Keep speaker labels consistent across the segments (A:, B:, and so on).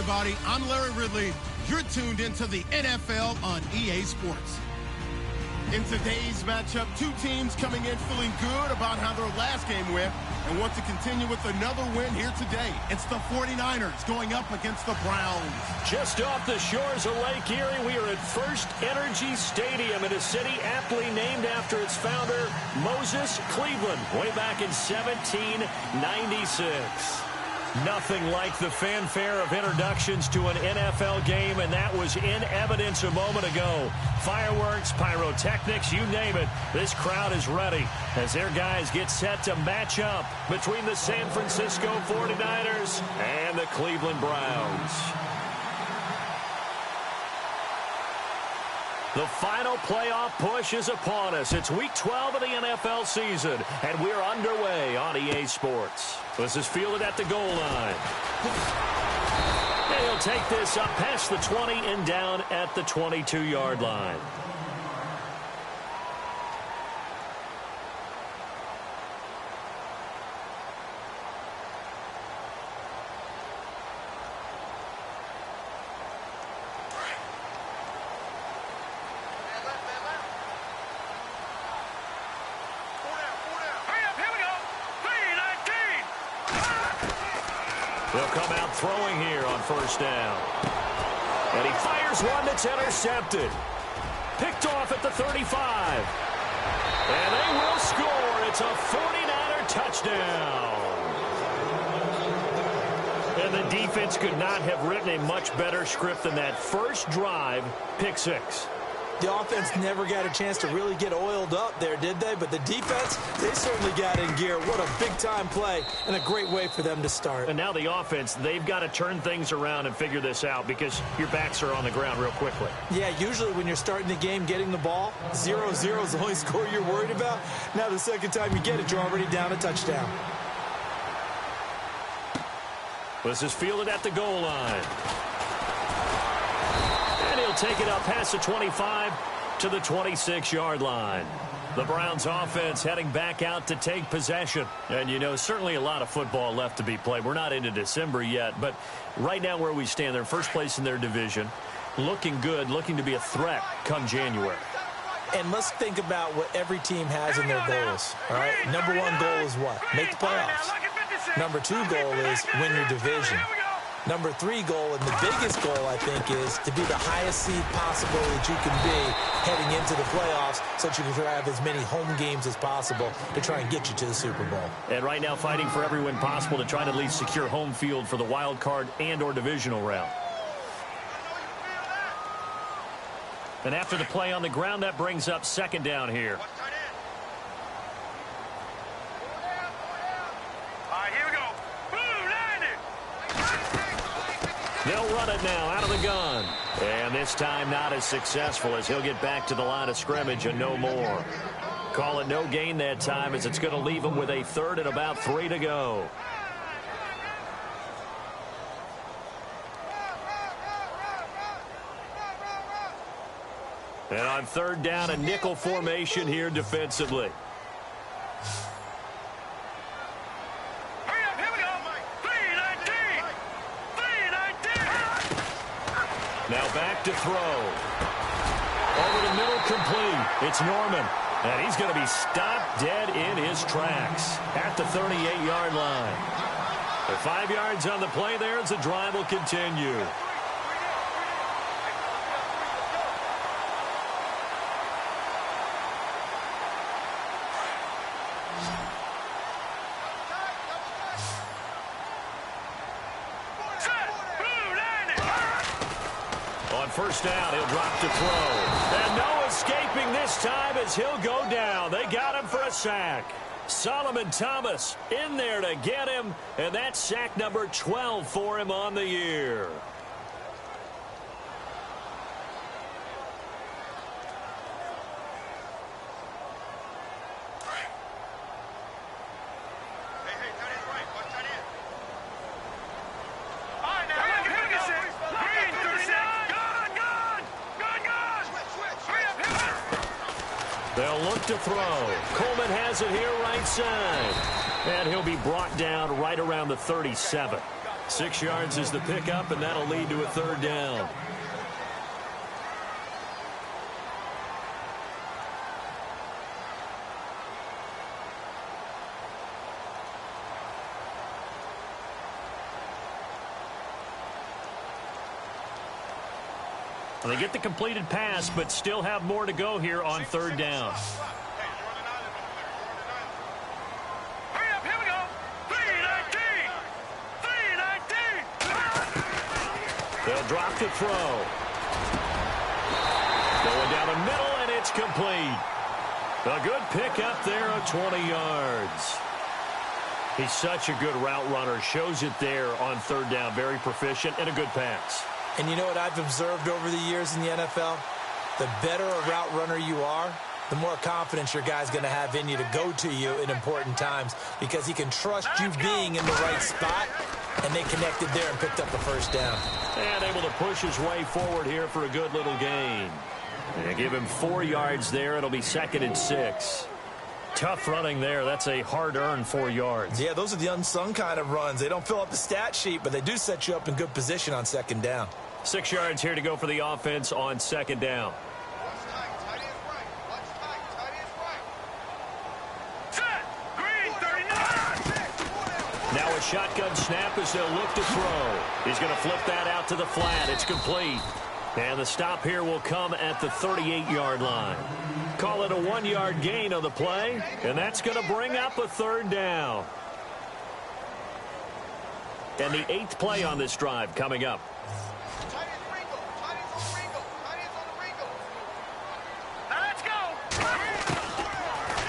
A: everybody. I'm Larry Ridley. You're tuned into the NFL on EA Sports. In today's matchup, two teams coming in feeling good about how their last game went and want to continue with another win here today. It's the 49ers going up against the Browns.
B: Just off the shores of Lake Erie, we are at First Energy Stadium in a city aptly named after its founder, Moses Cleveland, way back in 1796. Nothing like the fanfare of introductions to an NFL game, and that was in evidence a moment ago. Fireworks, pyrotechnics, you name it. This crowd is ready as their guys get set to match up between the San Francisco 49ers and the Cleveland Browns. The final playoff push is upon us. It's Week 12 of the NFL season, and we're underway on EA Sports. This is fielded at the goal line. And he'll take this up past the 20 and down at the 22-yard line. They'll come out throwing here on first down. And he fires one that's intercepted. Picked off at the 35. And they will score. It's a 49er touchdown. And the defense could not have written a much better script than that first drive, pick six.
C: The offense never got a chance to really get oiled up there, did they? But the defense, they certainly got in gear. What a big-time play and a great way for them to start.
B: And now the offense, they've got to turn things around and figure this out because your backs are on the ground real quickly.
C: Yeah, usually when you're starting the game, getting the ball, 0-0 is the only score you're worried about. Now the second time you get it, you're already down a touchdown.
B: This is fielded at the goal line. And he'll take it up past the 25 to the 26-yard line. The Browns offense heading back out to take possession. And, you know, certainly a lot of football left to be played. We're not into December yet, but right now where we stand, they're first place in their division. Looking good, looking to be a threat come January.
C: And let's think about what every team has in their goals, all right? Number one goal is what? Make the playoffs. Number two goal is win your division. Number three goal, and the biggest goal, I think, is to be the highest seed possible that you can be heading into the playoffs so that you can have as many home games as possible to try and get you to the Super Bowl.
B: And right now fighting for every win possible to try to at least secure home field for the wild card and or divisional round. And after the play on the ground, that brings up second down here. They'll run it now out of the gun. And this time not as successful as he'll get back to the line of scrimmage and no more. Call it no gain that time as it's going to leave him with a third and about 3 to go. And on third down, a nickel formation here defensively. Now back to throw. Over the middle, complete. It's Norman. And he's going to be stopped dead in his tracks at the 38-yard line. The 5 yards on the play there as the drive will continue. First down, he'll drop to throw. And no escaping this time as he'll go down. They got him for a sack. Solomon Thomas in there to get him, and that's sack number 12 for him on the year. They'll look to throw. Coleman has it here right side. And he'll be brought down right around the 37. 6 yards is the pickup, and that'll lead to a third down. They get the completed pass, but still have more to go here on third down.
D: Hurry up, here we go. 319. 319.
B: They'll drop the throw. Going down the middle, and it's complete. A good pickup there of 20 yards. He's such a good route runner. Shows it there on third down. Very proficient and a good pass.
C: And you know what I've observed over the years in the NFL? The better a route runner you are, the more confidence your guy's going to have in you to go to you in important times because he can trust you being in the right spot, and they connected there and picked up a first down.
B: And able to push his way forward here for a good little gain. And give him 4 yards there. It'll be 2nd and 6. Tough running there. That's a hard-earned 4 yards.
C: Yeah, those are the unsung kind of runs. They don't fill up the stat sheet, but they do set you up in good position on 2nd down.
B: 6 yards here to go for the offense on 2nd down. Now a shotgun snap as they'll look to throw. He's going to flip that out to the flat. It's complete. And the stop here will come at the 38-yard line. Call it a 1-yard gain on the play, and that's going to bring up a third down. And the 8th play on this drive coming up.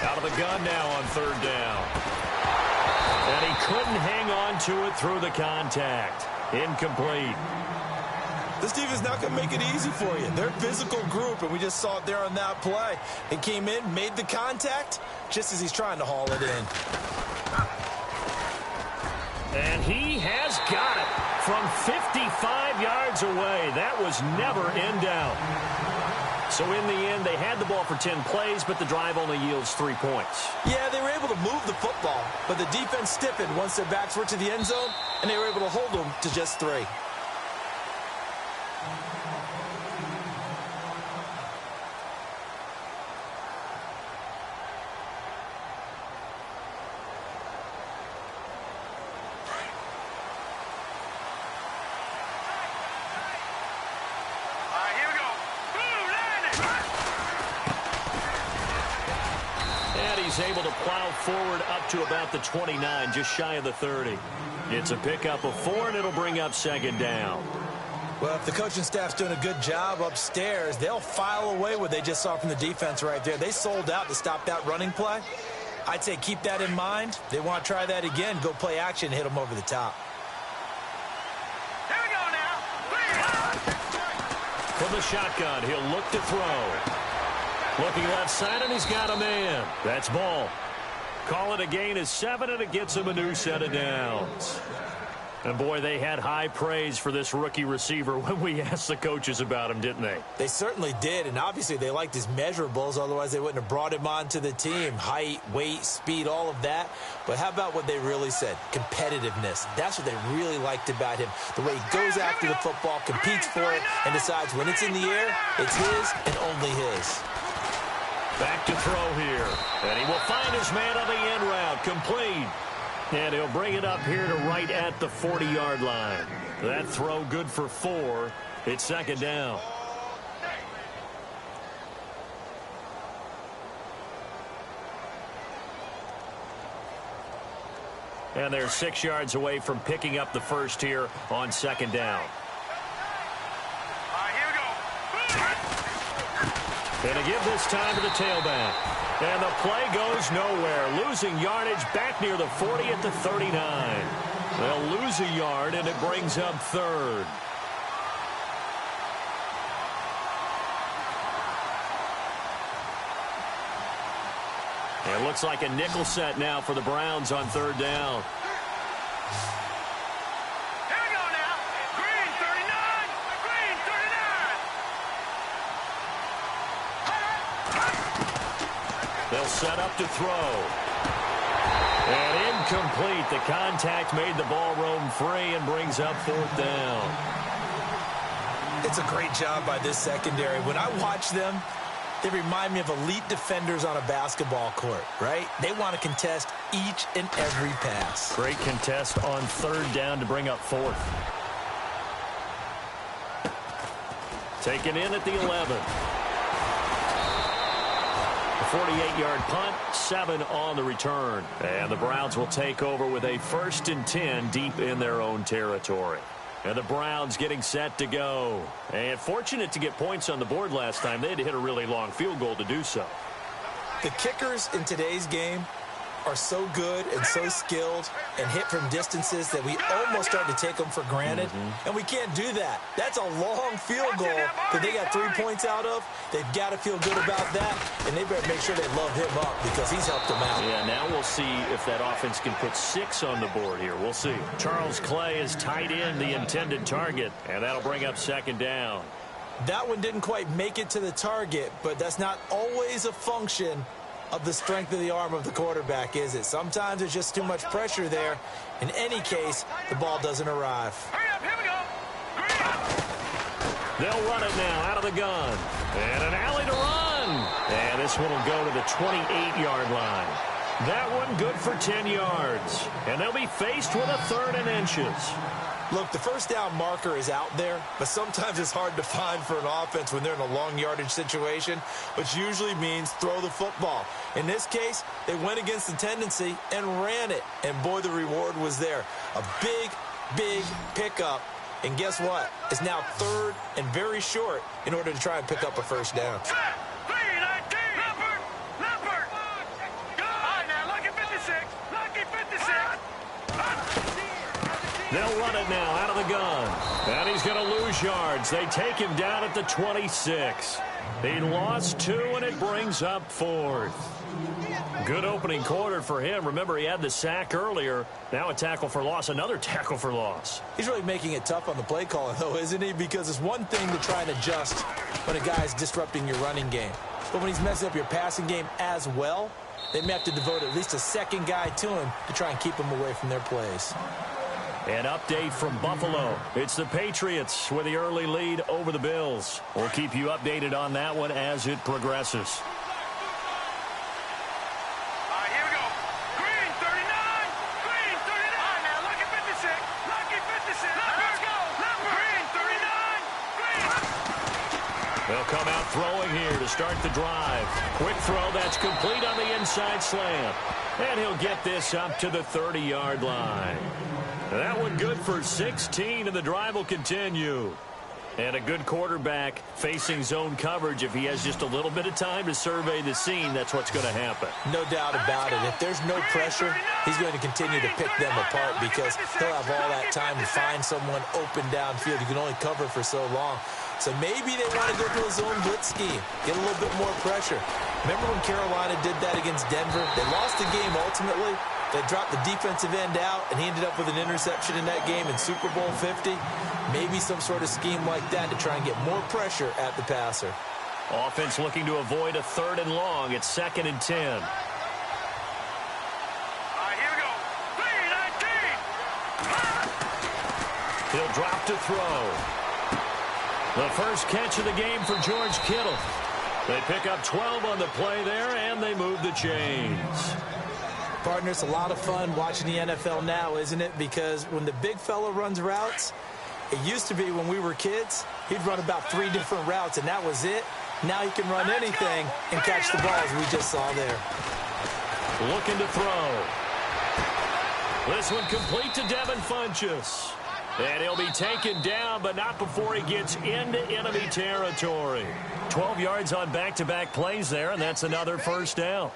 B: Out of the gun now on third down. And he couldn't hang on to it through the contact. Incomplete.
C: This defense is not going to make it easy for you. They're a physical group, and we just saw it there on that play. It came in, made the contact, just as he's trying to haul it in.
B: And he has got it from 55 yards away. That was never in doubt. So in the end, they had the ball for 10 plays, but the drive only yields 3 points.
C: Yeah, they were able to move the football, but the defense stiffened once their backs were to the end zone, and they were able to hold them to just 3.
B: Able to plow forward up to about the 29, just shy of the 30. It's a pickup of 4, and it'll bring up 2nd down.
C: Well, if the coaching staff's doing a good job upstairs, they'll file away what they just saw from the defense right there. They sold out to stop that running play. I'd say keep that in mind. They want to try that again, go play action, hit them over the top.
D: Here we go now.
B: From the shotgun, he'll look to throw. Looking left side, and he's got a man. That's ball. Call it a gain of 7, and it gets him a new set of downs. And, boy, they had high praise for this rookie receiver when we asked the coaches about him, didn't they?
C: They certainly did, and obviously they liked his measurables. Otherwise, they wouldn't have brought him onto the team. Height, weight, speed, all of that. But how about what they really said? Competitiveness. That's what they really liked about him. The way he goes after the football, competes for it, and decides when it's in the air, it's his and only his.
B: Back to throw here. And he will find his man on the end route. Complete. And he'll bring it up here to right at the 40-yard line. That throw good for 4. It's 2nd down. And they're 6 yards away from picking up the first here on 2nd down. And to give this time to the tailback. And the play goes nowhere. Losing yardage back near the 40 at the 39. They'll lose a yard, and it brings up 3rd. It looks like a nickel set now for the Browns on 3rd down. They'll set up to throw. And Incomplete. The contact made the ball roam free and brings up 4th down.
C: It's a great job by this secondary. When I watch them, they remind me of elite defenders on a basketball court, right? They want to contest each and every pass.
B: Great contest on 3rd down to bring up 4th. Taken in at the 11. A 48-yard punt, 7 on the return. And the Browns will take over with a 1st and 10 deep in their own territory. And the Browns getting set to go. And fortunate to get points on the board last time. They had to hit a really long field goal to do so.
C: The kickers in today's game are so good and so skilled and hit from distances that we almost start to take them for granted. And we can't do that. That's a long field goal that they got 3 points out of. They've got to feel good about that, and they better make sure they love him up because he's helped them out.
B: Yeah, now we'll see if that offense can put 6 on the board here. We'll see. Charles Clay is tight end, the intended target, and that'll bring up 2nd down.
C: That one didn't quite make it to the target, but that's not always a function of the strength of the arm of the quarterback, is it? Sometimes there's just too much pressure there. In any case, the ball doesn't arrive.
D: Hurry up, here we go.
B: They'll run it now out of the gun. And an alley to run. And this one will go to the 28-yard line. That one good for 10 yards. And they'll be faced with a 3rd and inches.
C: Look, the 1st down marker is out there, but sometimes it's hard to find for an offense when they're in a long yardage situation, which usually means throw the football. In this case, they went against the tendency and ran it, and boy, the reward was there. A big, big pickup, and guess what? It's now 3rd and very short in order to try and pick up a 1st down.
B: They'll run it now out of the gun. And he's going to lose yards. They take him down at the 26. He lost 2, and it brings up 4th. Good opening quarter for him. Remember, he had the sack earlier. Now a tackle for loss, another tackle for loss.
C: He's really making it tough on the play calling, though, isn't he? Because it's one thing to try and adjust when a guy's disrupting your running game. But when he's messing up your passing game as well, they may have to devote at least a 2nd guy to him to try and keep him away from their plays.
B: An update from Buffalo. It's the Patriots with the early lead over the Bills. We'll keep you updated on that one as it progresses.
D: Here we go. Green 39. Green 39. Now lucky 56. Lucky 56. Let's go. Green 39. Green.
B: They'll come out throwing here to start the drive. Quick throw. That's complete on the inside slant. And he'll get this up to the 30-yard line. That one good for 16, and the drive will continue. And a good quarterback facing zone coverage. If he has just a little bit of time to survey the scene, that's what's going to happen.
C: No doubt about it. If there's no pressure, he's going to continue to pick them apart because he'll have all that time to find someone open downfield. You can only cover for so long. So maybe they want to go to a zone blitz scheme, get a little bit more pressure. Remember when Carolina did that against Denver? They lost the game ultimately. They dropped the defensive end out, and he ended up with an interception in that game in Super Bowl 50. Maybe some sort of scheme like that to try and get more pressure at the passer.
B: Offense looking to avoid a 3rd and long. It's 2nd and 10.
D: Here we go. 3-19.
B: He'll drop to throw. The first catch of the game for George Kittle. They pick up 12 on the play there, and they move the chains.
C: Partner, it's a lot of fun watching the NFL now, isn't it? Because when the big fella runs routes, it used to be when we were kids, he'd run about 3 different routes, and that was it. Now he can run anything and catch the balls we just saw there.
B: Looking to throw. This one complete to Devin Funchess. And he'll be taken down, but not before he gets into enemy territory. 12 yards on back-to-back plays there, and that's another 1st down.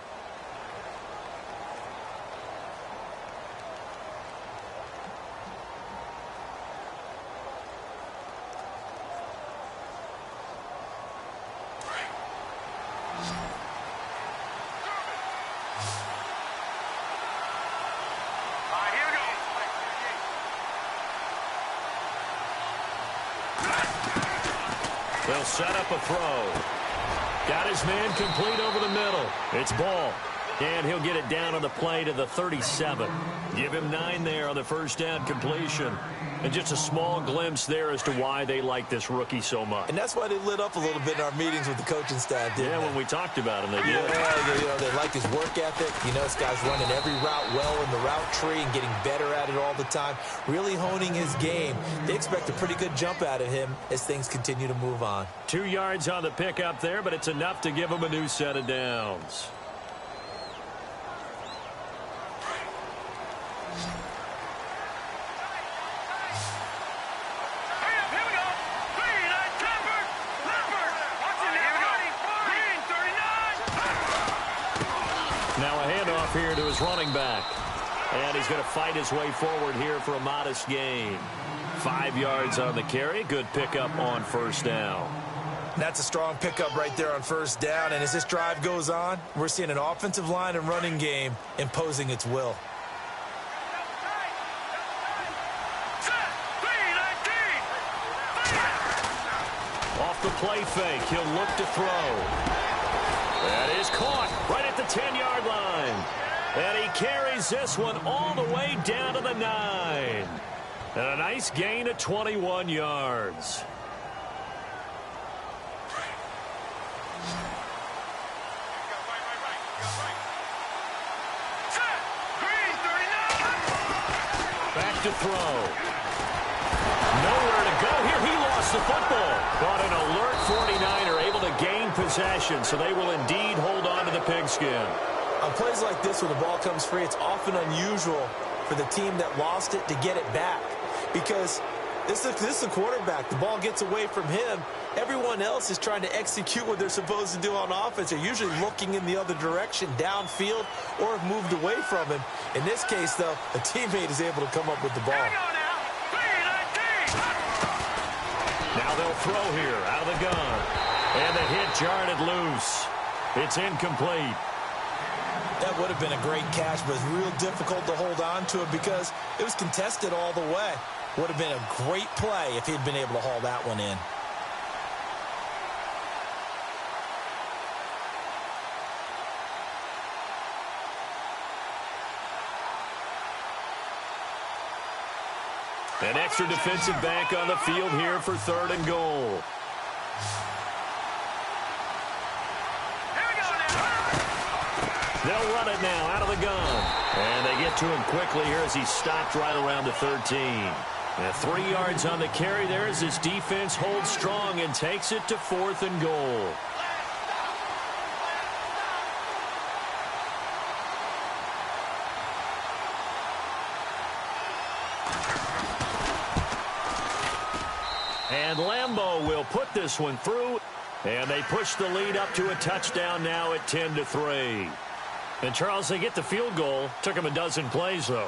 B: They'll set up a throw. Got his man complete over the middle. It's ball. And he'll get it down on the play to the 37. Give him 9 there on the first down completion. And just a small glimpse there as to why they like this rookie so much.
C: And that's why they lit up a little bit in our meetings with the coaching staff, didn't they?
B: When we talked about him, they did.
C: Yeah, they like his work ethic. This guy's running every route well in the route tree and getting better at it all the time, really honing his game. They expect a pretty good jump out of him as things continue to move on.
B: 2 yards on the pickup there, but it's enough to give him a new set of downs. Now a handoff here to his running back. And he's going to fight his way forward here for a modest gain. 5 yards on the carry. Good pickup on first down.
C: That's a strong pickup right there on first down. And as this drive goes on, we're seeing an offensive line and running game imposing its will.
B: Off the play fake. He'll look to throw. That is caught right at the 10-yard line. And he carries this one all the way down to the 9. And a nice gain of 21 yards. Back to throw. Nowhere to go here. He lost the football. But an alert 49er able to gain possession, so they will indeed hold on to the pigskin.
C: On plays like this, when the ball comes free, it's often unusual for the team that lost it to get it back. Because this is the quarterback. The ball gets away from him. Everyone else is trying to execute what they're supposed to do on offense. They're usually looking in the other direction, downfield, or have moved away from him. In this case, though, a teammate is able to come up with the ball.
B: Now they'll throw here out of the gun. And the hit jarred it loose. It's incomplete.
C: That would have been a great catch, but it's real difficult to hold on to it because it was contested all the way. Would have been a great play if he'd been able to haul that one in.
B: An extra defensive back on the field here for 3rd and goal. They'll run it now out of the gun. And they get to him quickly here as he stopped right around the 13. And 3 yards on the carry there as his defense holds strong and takes it to 4th and goal. And Lambeau will put this one through. And they push the lead up to a touchdown now at 10-3. And, Charles, they get the field goal. Took them a dozen plays, though.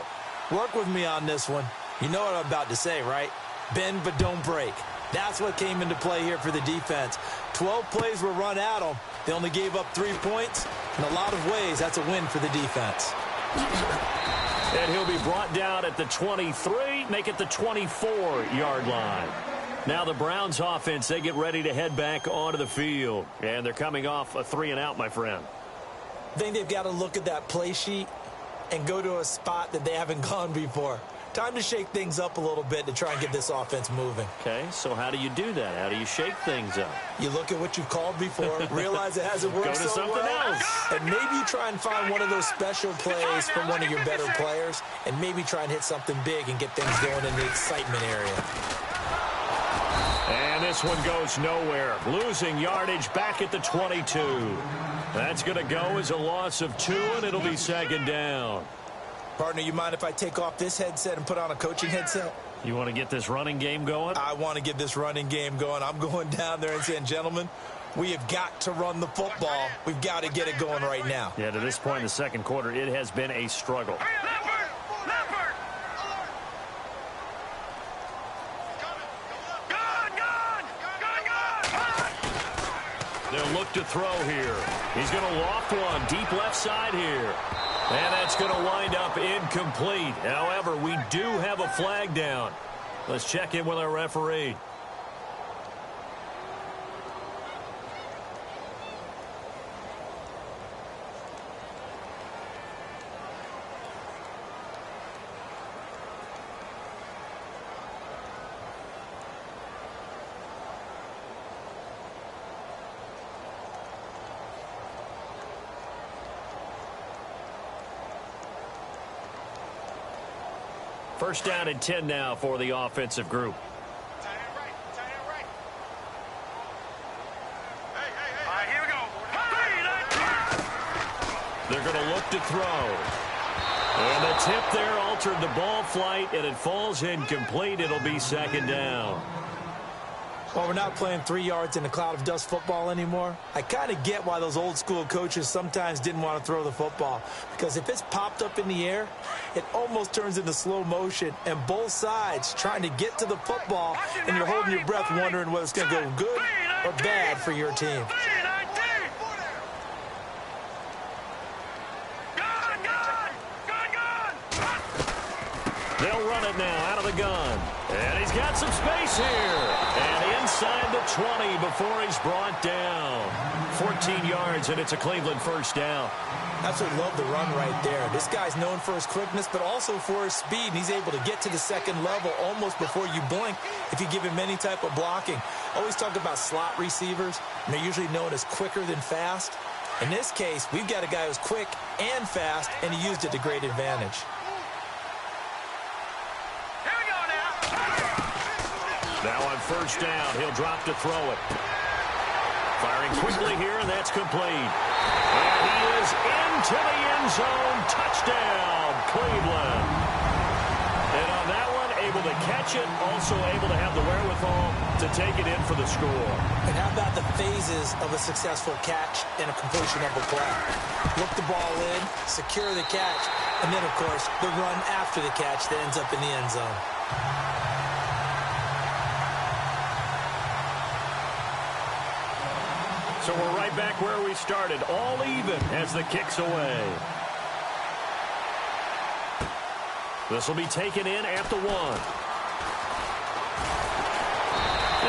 C: Work with me on this one. You know what I'm about to say, right? Bend but don't break. That's what came into play here for the defense. 12 plays were run at them. They only gave up 3 points. In a lot of ways, that's a win for the defense.
B: And he'll be brought down at the 23, make it the 24-yard line. Now the Browns offense, they get ready to head back onto the field. And they're coming off a 3-and-out, my friend.
C: I think they've got to look at that play sheet and go to a spot that they haven't gone before. Time to shake things up a little bit to try and get this offense moving.
B: Okay, so how do you do that? How do you shake things up?
C: You look at what you've called before, realize it hasn't worked
B: Go to
C: so
B: something
C: well,
B: else.
C: and maybe you try and find one of those special plays from one of your better players, and maybe try and hit something big and get things going in the excitement area.
B: And this one goes nowhere. Losing yardage back at the 22. That's going to go as a loss of 2, and it'll be 2nd down.
C: Partner, you mind if I take off this headset and put on a coaching headset?
B: You want to get this running game going?
C: I want to get this running game going. I'm going down there and saying, gentlemen, we have got to run the football. We've got to get it going right now.
B: Yeah, to this point in the second quarter, it has been a struggle. They'll look to throw here. He's going to loft one deep left side here. And that's going to wind up incomplete. However, we do have a flag down. Let's check in with our referee. First down and 10 now for the offensive group. They're going to look to throw. And the tip there altered the ball flight, and it falls incomplete. It'll be second down.
C: Well, we're not playing 3 yards in a cloud of dust football anymore. I kind of get why those old school coaches sometimes didn't want to throw the football. Because if it's popped up in the air, it almost turns into slow motion. And both sides trying to get to the football, and you're holding your breath wondering whether it's going to go good or bad for your team.
B: They'll run it now out of the gun. And he's got some space here. And inside the 20 before he's brought down. 14 yards, and it's a Cleveland first down.
C: Absolutely love the run right there. This guy's known for his quickness, but also for his speed. And he's able to get to the second level almost before you blink if you give him any type of blocking. Always talk about slot receivers, and they're usually known as quicker than fast. In this case, we've got a guy who's quick and fast, and he used it to great advantage.
B: Now on first down, he'll drop to throw it. Firing quickly here, and that's complete. And he is into the end zone. Touchdown, Cleveland. And on that one, able to catch it, also able to have the wherewithal to take it in for the score.
C: And how about the phases of a successful catch and a completion of a play? Look the ball in, secure the catch, and then, of course, the run after the catch that ends up in the end zone.
B: So we're right back where we started, all even as the kick's away. This will be taken in at the 1.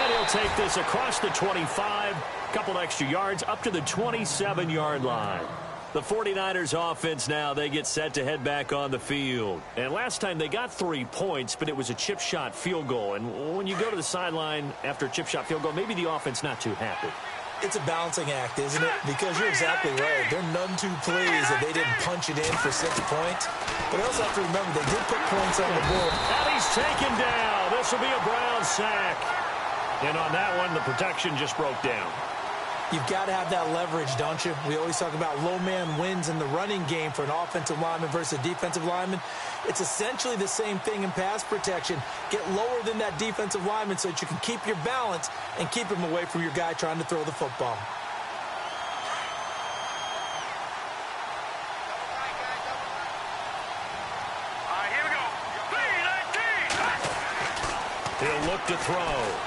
B: And he'll take this across the 25, couple extra yards, up to the 27-yard line. The 49ers offense now, they get set to head back on the field. And last time they got 3 points, but it was a chip shot field goal. And when you go to the sideline after a chip shot field goal, maybe the offense not too happy.
C: It's a balancing act, isn't it? Because you're exactly right. They're none too pleased that they didn't punch it in for 6 points. But I also have to remember they did put points on the board.
B: And he's taken down. This will be a Brown sack. And on that one, the protection just broke down.
C: You've got to have that leverage, don't you? We always talk about low man wins in the running game for an offensive lineman versus a defensive lineman. It's essentially the same thing in pass protection. Get lower than that defensive lineman so that you can keep your balance and keep him away from your guy trying to throw the football.
D: Here we go. 3-19.
B: He'll look to throw.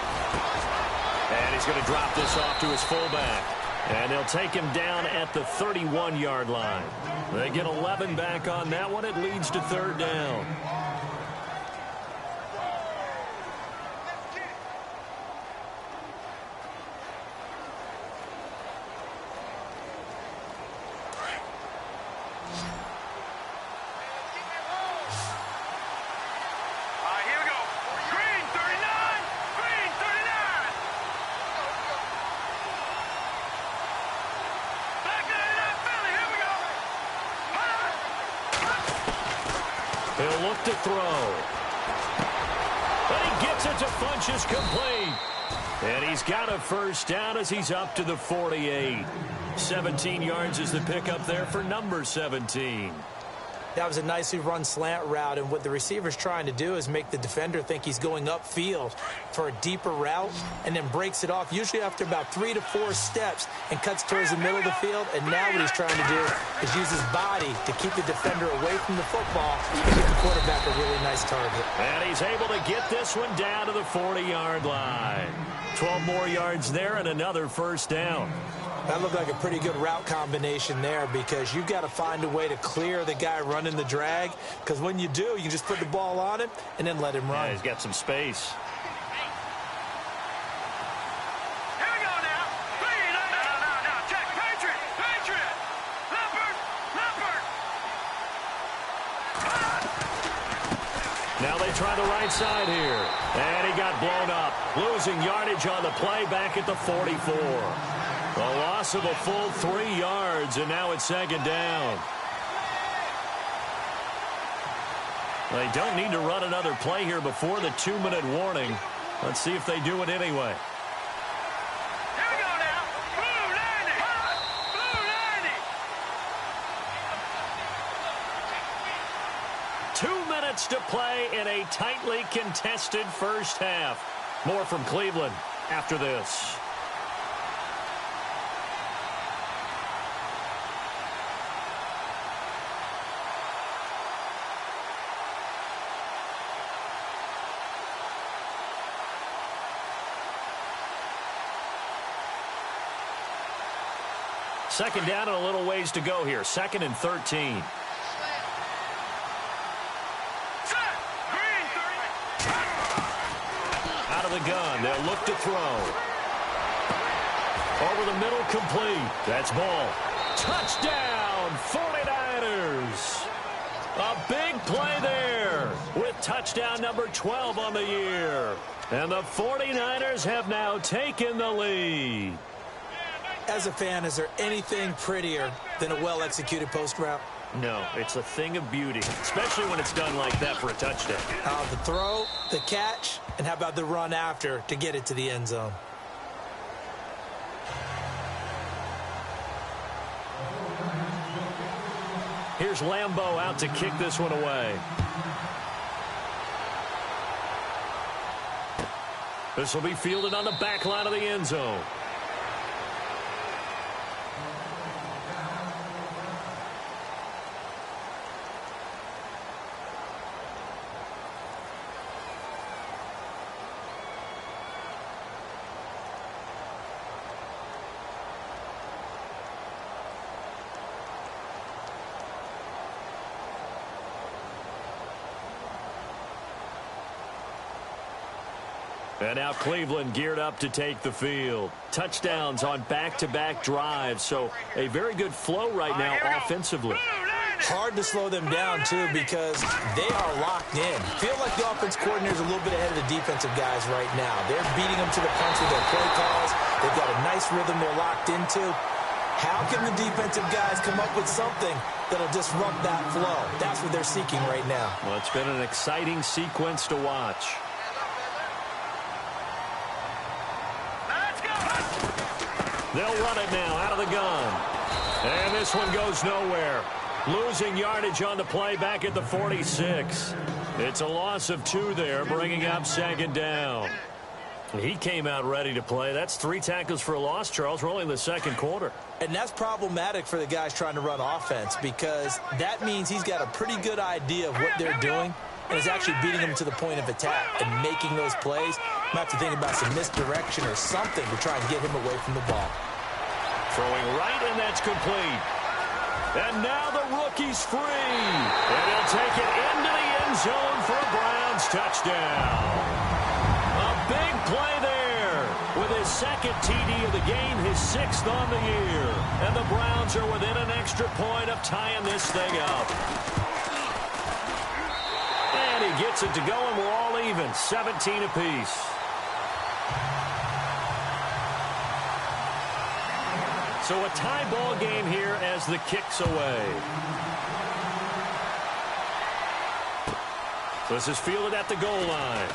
B: And he's going to drop this off to his fullback. And they'll take him down at the 31-yard line. They get 11 back on that one. It leads to third down.
D: Here we go. Green 39. Green 39. Back to that Philly. Here we go.
B: He'll look to throw. And he gets it to Funchess complete. And he's got a first down as he's up to the 48. 17 yards is the pickup there for number 17.
C: That was a nicely run slant route, and what the receiver's trying to do is make the defender think he's going upfield for a deeper route and then breaks it off, usually after about 3 to 4 steps, and cuts towards the middle of the field. And now what he's trying to do is use his body to keep the defender away from the football and give the quarterback a really nice target.
B: And he's able to get this one down to the 40-yard line. 12 more yards there and another first down.
C: That looked like a pretty good route combination there, because you've got to find a way to clear the guy running the drag, because when you do, you can just put the ball on him and then let him run.
B: Yeah, he's got some space.
D: Here we go now. Green. No. Check. Patriot. Leopard.
B: Now they try the right side here. And he got blown up. Losing yardage on the play back at the 44. A loss of a full 3 yards, and now it's second down. They don't need to run another play here before the 2-minute warning. Let's see if they do it anyway.
D: Here we go now. Blue 90. Blue 90.
B: 2 minutes to play in a tightly contested first half. More from Cleveland after this. Second down and a little ways to go here. 2nd and 13. Out of the gun. They'll look to throw. Over the middle, complete. That's ball. Touchdown, 49ers. A big play there with touchdown number 12 on the year. And the 49ers have now taken the lead.
C: As a fan, is there anything prettier than a well-executed post route?
B: No, it's a thing of beauty, especially when it's done like that for a touchdown.
C: The throw, the catch, and how about the run after to get it to the end zone?
B: Here's Lambeau out to kick this one away. This will be fielded on the back line of the end zone. And now Cleveland geared up to take the field. Touchdowns on back-to-back drives, so a very good flow right now offensively.
C: Hard to slow them down, too, because they are locked in. Feel like the offense coordinator is a little bit ahead of the defensive guys right now. They're beating them to the punch with their play calls. They've got a nice rhythm they're locked into. How can the defensive guys come up with something that'll disrupt that flow? That's what they're seeking right now.
B: Well, it's been an exciting sequence to watch. They'll run it now out of the gun. And this one goes nowhere. Losing yardage on the play back at the 46. It's a loss of 2 there, bringing up 2nd down. He came out ready to play. That's 3 tackles for a loss, Charles. We're only in the 2nd quarter.
C: And that's problematic for the guys trying to run offense because that means he's got a pretty good idea of what they're doing and is actually beating them to the point of attack and making those plays. Might have to think about some misdirection or something to try and get him away from the ball.
B: Throwing right, and that's complete. And now the rookie's free. And he'll take it into the end zone for a Browns touchdown. A big play there with his 2nd TD of the game, his 6th on the year. And the Browns are within an extra point of tying this thing up. And he gets it to go, and we're all even, 17 apiece. So a tie ball game here as the kick's away. This is fielded at the goal line.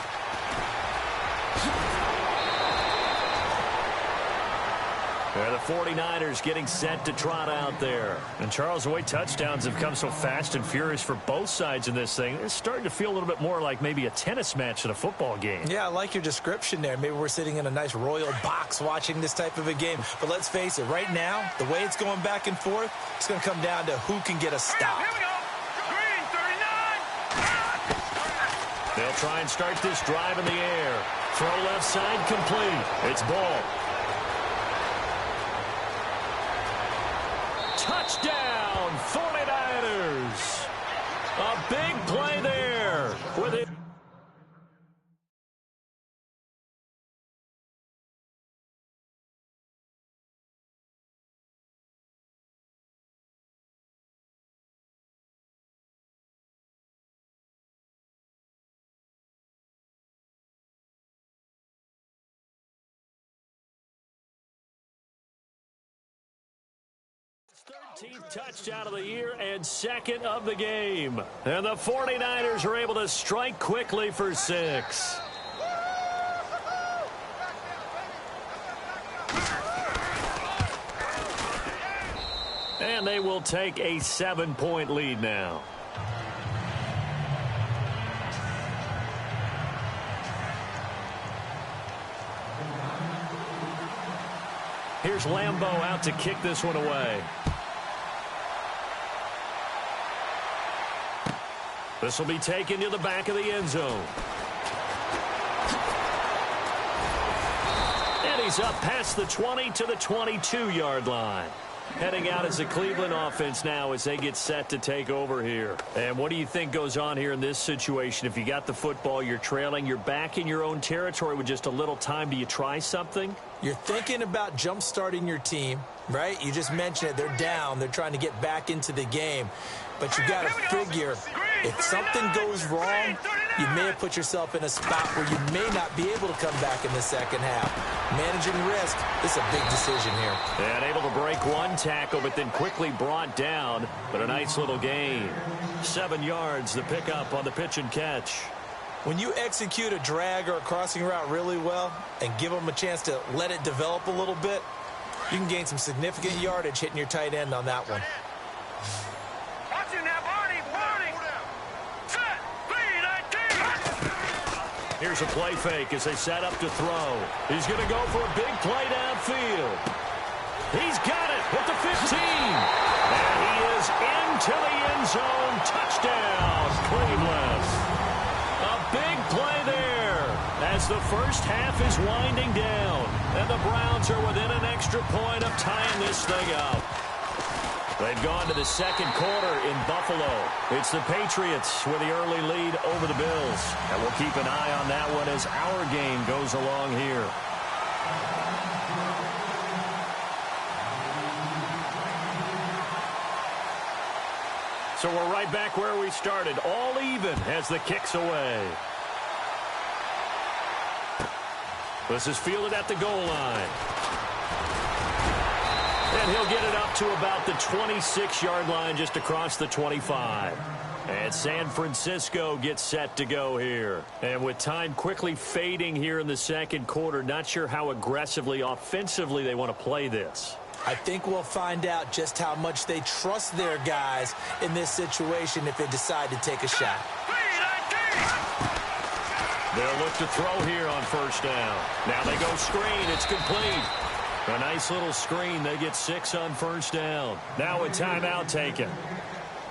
B: And the 49ers getting set to trot out there. And Charles, the way touchdowns have come so fast and furious for both sides in this thing, it's starting to feel a little bit more like maybe a tennis match in a football game.
C: Yeah, I like your description there. Maybe we're sitting in a nice royal box watching this type of a game. But let's face it, right now, the way it's going back and forth, it's going to come down to who can get a stop.
D: Here we go. Green 39.
B: They'll try and start this drive in the air. Throw left side complete. It's ball. Touchdown, 49ers. A big play there with it. Third 13th touchdown of the year and second of the game. And the 49ers are able to strike quickly for 6. And they will take a 7-point lead now. Here's Lambeau out to kick this one away. This will be taken to the back of the end zone. And he's up past the 20 to the 22-yard line. Heading out as the Cleveland offense now as they get set to take over here. And what do you think goes on here in this situation? If you got the football, you're trailing, you're back in your own territory with just a little time. Do you try something?
C: You're thinking about jump-starting your team, right? You just mentioned it. They're down. They're trying to get back into the game. But you got to figure if something goes wrong, you may have put yourself in a spot where you may not be able to come back in the second half. Managing risk, this is a big decision here.
B: And able to break one tackle, but then quickly brought down. But a nice little gain. 7 yards, the pickup on the pitch and catch.
C: When you execute a drag or a crossing route really well and give them a chance to let it develop a little bit, you can gain some significant yardage hitting your tight end on that one.
B: Here's a play fake as they set up to throw. He's going to go for a big play downfield. He's got it at the 15. And he is into the end zone. Touchdown, Cleveland. A big play there as the first half is winding down. And the Browns are within an extra point of tying this thing up. They've gone to the second quarter in Buffalo. It's the Patriots with the early lead over the Bills. And we'll keep an eye on that one as our game goes along here. So we're right back where we started. All even as the kick's away. This is fielded at the goal line. And he'll get it up to about the 26-yard line just across the 25. And San Francisco gets set to go here. And with time quickly fading here in the second quarter, not sure how aggressively, offensively they want to play this.
C: I think we'll find out just how much they trust their guys in this situation if they decide to take a shot.
B: They'll look to throw here on first down. Now they go screen. It's complete. A nice little screen. They get 6 on first down. Now a timeout taken.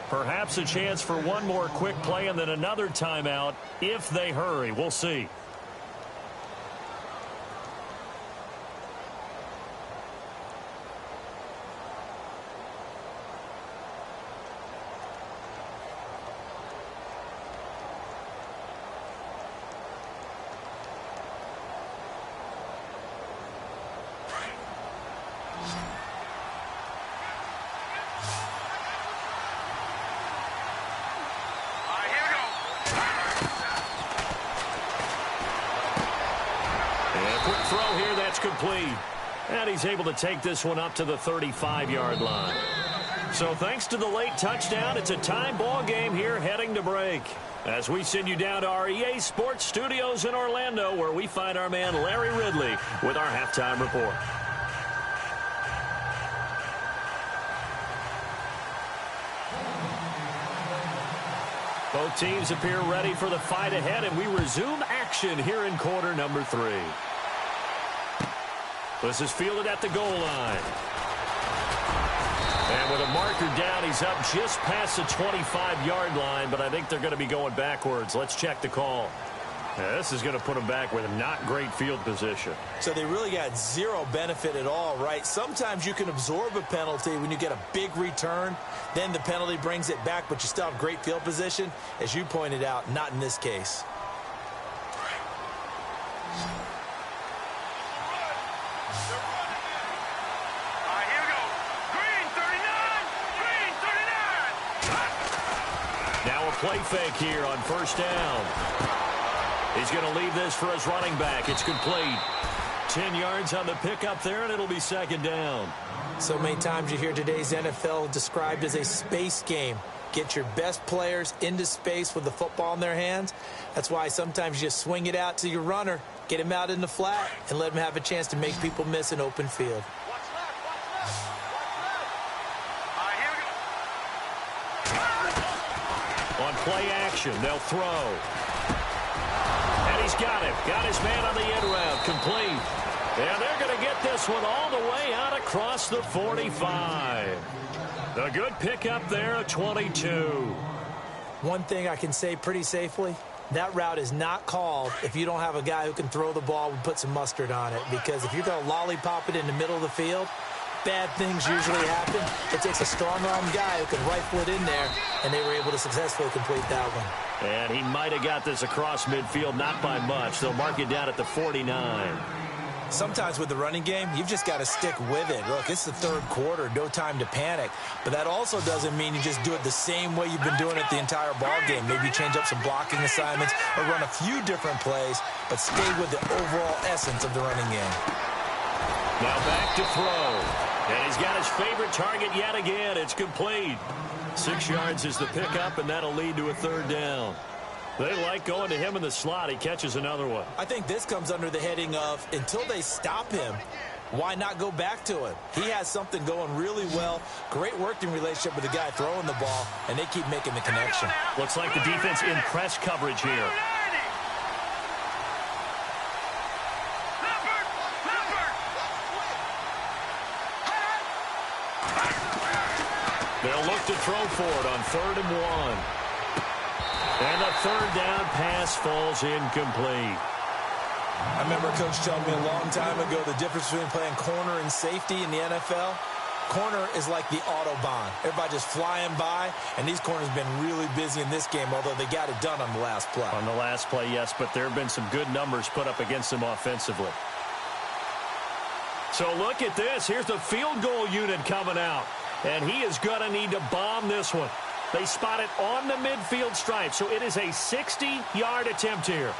B: Perhaps a chance for one more quick play and then another timeout if they hurry. We'll see. Complete. And he's able to take this one up to the 35-yard line. So thanks to the late touchdown, it's a tie ball game here heading to break. As we send you down to our EA Sports Studios in Orlando, where we find our man Larry Ridley with our halftime report. Both teams appear ready for the fight ahead, and we resume action here in quarter number 3. This is fielded at the goal line. And with a marker down, he's up just past the 25-yard line, but I think they're going to be going backwards. Let's check the call. Yeah, this is going to put them back with a not great field position.
C: So they really got zero benefit at all, right? Sometimes you can absorb a penalty when you get a big return. Then the penalty brings it back, but you still have great field position. As you pointed out, not in this case.
B: Play fake here on first down. He's going to leave this for his running back. It's complete. 10 yards on the pickup there, and it'll be second down.
C: So many times you hear today's NFL described as a space game. Get your best players into space with the football in their hands. That's why sometimes you just swing it out to your runner, get him out in the flat, and let him have a chance to make people miss an open field.
B: On play action, they'll throw. And he's got him. Got his man on the end route. Complete. And they're going to get this one all the way out across the 45. A good pickup there at 22.
C: One thing I can say pretty safely, that route is not called if you don't have a guy who can throw the ball and put some mustard on it. Because if you're going to lollipop it in the middle of the field, bad things usually happen. It takes a strong-armed guy who can rifle it in there, and they were able to successfully complete that one.
B: And he might have got this across midfield, not by much. They'll mark it down at the 49.
C: Sometimes with the running game, you've just got to stick with it. Look, it's the third quarter, no time to panic. But that also doesn't mean you just do it the same way you've been doing it the entire ball game. Maybe change up some blocking assignments or run a few different plays, but stay with the overall essence of the running game.
B: Now back to throw. And he's got his favorite target yet again. It's complete. 6 yards is the pickup, and that'll lead to a third down. They like going to him in the slot. He catches another one.
C: I think this comes under the heading of until they stop him, why not go back to him? He has something going really well. Great working relationship with the guy throwing the ball, and they keep making the connection.
B: Looks like the defense in press coverage here. They'll look to throw for it on 3rd and 1. And the third down pass falls incomplete.
C: I remember Coach telling me a long time ago the difference between playing corner and safety in the NFL. Corner is like the Autobahn. Everybody just flying by, and these corners have been really busy in this game, although they got it done on the last play.
B: On the last play, yes, but there have been some good numbers put up against them offensively. So look at this. Here's the field goal unit coming out, and he is going to need to bomb this one. They spot it on the midfield stripe, so it is a 60-yard attempt here.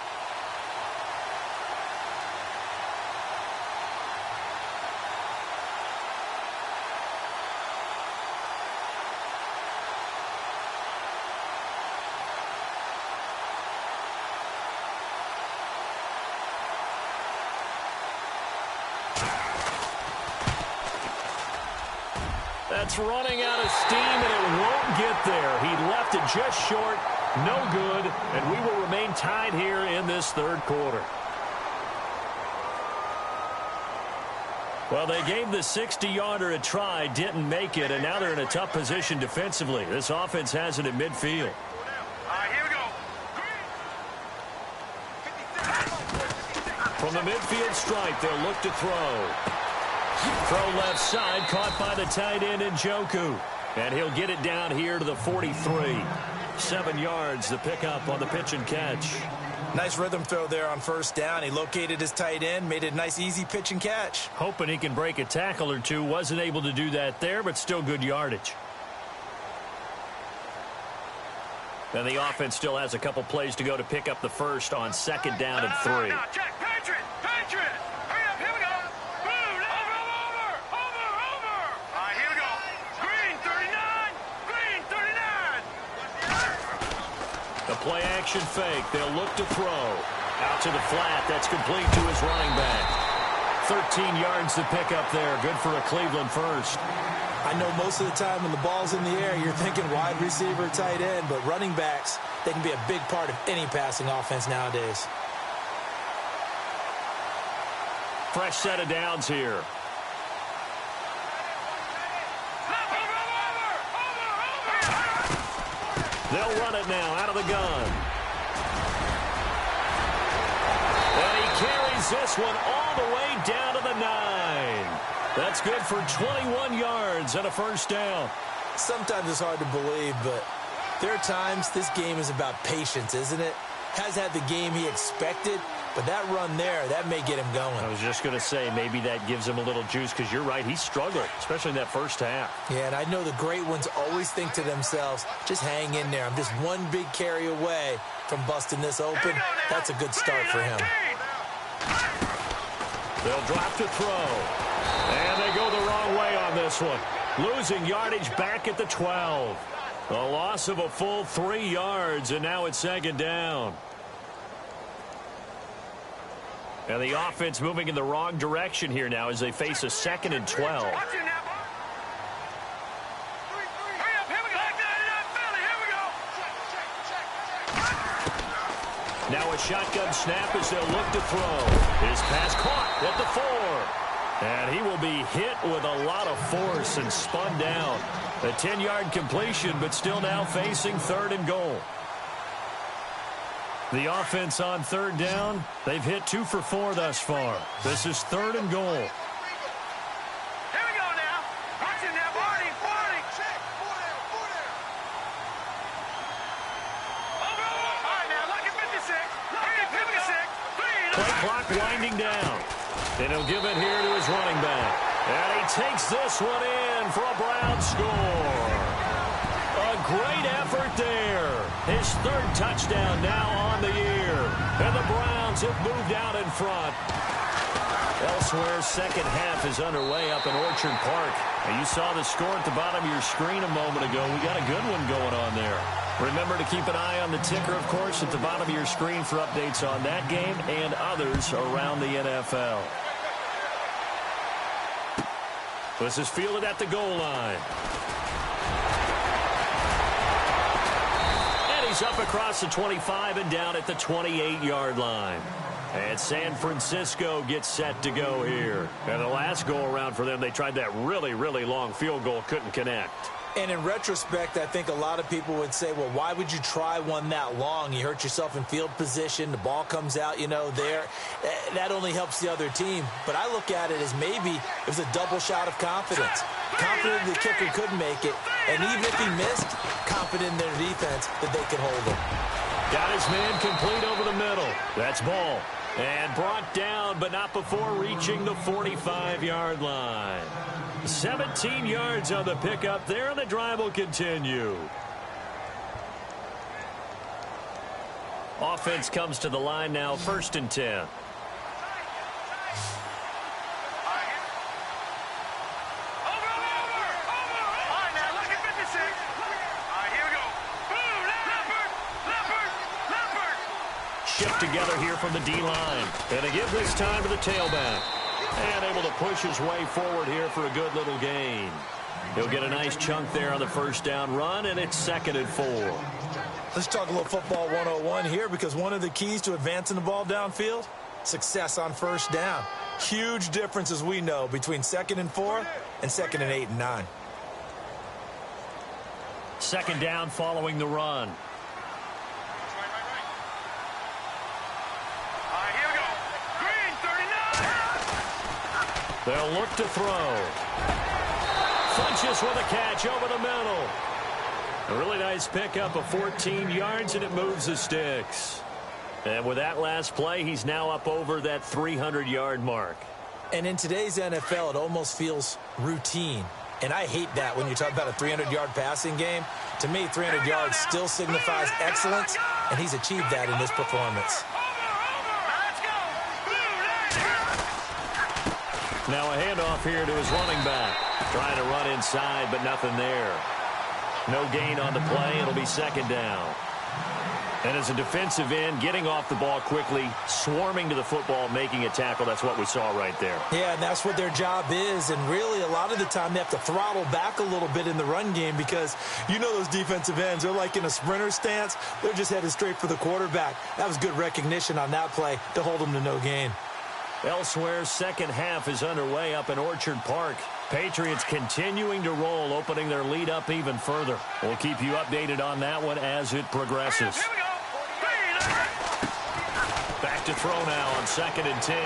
B: That's running out of steam, and it won't get there. He left it just short, no good, and we will remain tied here in this third quarter. Well, they gave the 60-yarder a try, didn't make it, and now they're in a tough position defensively. This offense has it at midfield.
D: Here we go.
B: From the midfield stripe, they'll look to throw. Throw left side, caught by the tight end Njoku. And he'll get it down here to the 43. 7 yards, the pickup on the pitch and catch.
C: Nice rhythm throw there on first down. He located his tight end, made it a nice, easy pitch and catch.
B: Hoping he can break a tackle or two. Wasn't able to do that there, but still good yardage. Then the offense still has a couple plays to go to pick up the first on 2nd down and 3.
D: Now, check. Patriot. Hurry up. Here we go. Boom. Over. Here we go. Green 39. Green 39.
B: The play action fake. They'll look to throw. Out to the flat. That's complete to his running back. 13 yards to pick up there. Good for a Cleveland first.
C: I know most of the time when the ball's in the air, you're thinking wide receiver, tight end, but running backs, they can be a big part of any passing offense nowadays.
B: Fresh set of downs here. They'll run it now out of the gun. And he carries this one all the way down to the 9. That's good for 21 yards and a first down.
C: Sometimes it's hard to believe, but there are times this game is about patience, isn't it? Has had the game he expected, but that run there, that may get him going.
B: I was just going to say, maybe that gives him a little juice, because you're right, he struggled, especially in that first half.
C: Yeah, and I know the great ones always think to themselves, just hang in there. I'm just one big carry away from busting this open. That's a good start for him.
B: They'll drop to throw. And they go the wrong way on this one. Losing yardage back at the 12. A loss of a full 3 yards, and now it's second down. And the offense moving in the wrong direction here now as they face a 2nd and 12. Now a shotgun snap as they'll look to throw. His pass caught at the 4. And he will be hit with a lot of force and spun down. A 10-yard completion, but still now facing 3rd and goal. The offense on 3rd down, they've hit 2 for 4 thus far. This is 3rd and goal.
D: Here we go now. Watch it now, Barney. Check. Over. All right, now, look at 56.
B: Play clock winding down. And he'll give it here to his running back. And he takes this one in for a Brown score. A great effort there. His 3rd touchdown now on the year. And the Browns have moved out in front. Elsewhere, second half is underway up in Orchard Park. And you saw the score at the bottom of your screen a moment ago. We got a good one going on there. Remember to keep an eye on the ticker, of course, at the bottom of your screen for updates on that game and others around the NFL. This is fielded at the goal line. And he's up across the 25 and down at the 28-yard line. And San Francisco gets set to go here. And the last go-around for them, they tried that really, really long field goal, couldn't connect.
C: And in retrospect, I think a lot of people would say, well, why would you try one that long? You hurt yourself in field position. The ball comes out, there. That only helps the other team. But I look at it as maybe it was a double shot of confidence. Confident the kicker could make it. And even if he missed, confident in their defense that they could hold him.
B: Got his man complete over the middle. That's ball. And brought down, but not before reaching the 45-yard line. 17 yards on the pickup there, and the drive will continue. Offense comes to the line now, 1st and 10. Shift together here from the D-line. And they give this time to the tailback. And able to push his way forward here for a good little gain. He'll get a nice chunk there on the 1st down run, and it's 2nd and 4.
C: Let's talk a little football 101 here, because one of the keys to advancing the ball downfield, success on 1st down. Huge difference, as we know, between 2nd and 4 and 2nd and 8 and 9.
B: 2nd down following the run. They'll look to throw. Funches with a catch over the middle. A really nice pickup of 14 yards, and it moves the sticks. And with that last play, he's now up over that 300-yard mark.
C: And in today's NFL, it almost feels routine. And I hate that when you talk about a 300-yard passing game. To me, 300 yards still signifies excellence, and he's achieved that in this performance.
B: Now a handoff here to his running back. Trying to run inside, but nothing there. No gain on the play. It'll be 2nd down. And as a defensive end, getting off the ball quickly, swarming to the football, making a tackle, that's what we saw right there.
C: Yeah, and that's what their job is. And really, a lot of the time, they have to throttle back a little bit in the run game, because those defensive ends, they're like in a sprinter stance. They're just headed straight for the quarterback. That was good recognition on that play to hold them to no gain.
B: Elsewhere, second half is underway up in Orchard Park. Patriots continuing to roll, opening their lead up even further. We'll keep you updated on that one as it progresses. Back to throw now on 2nd and 10.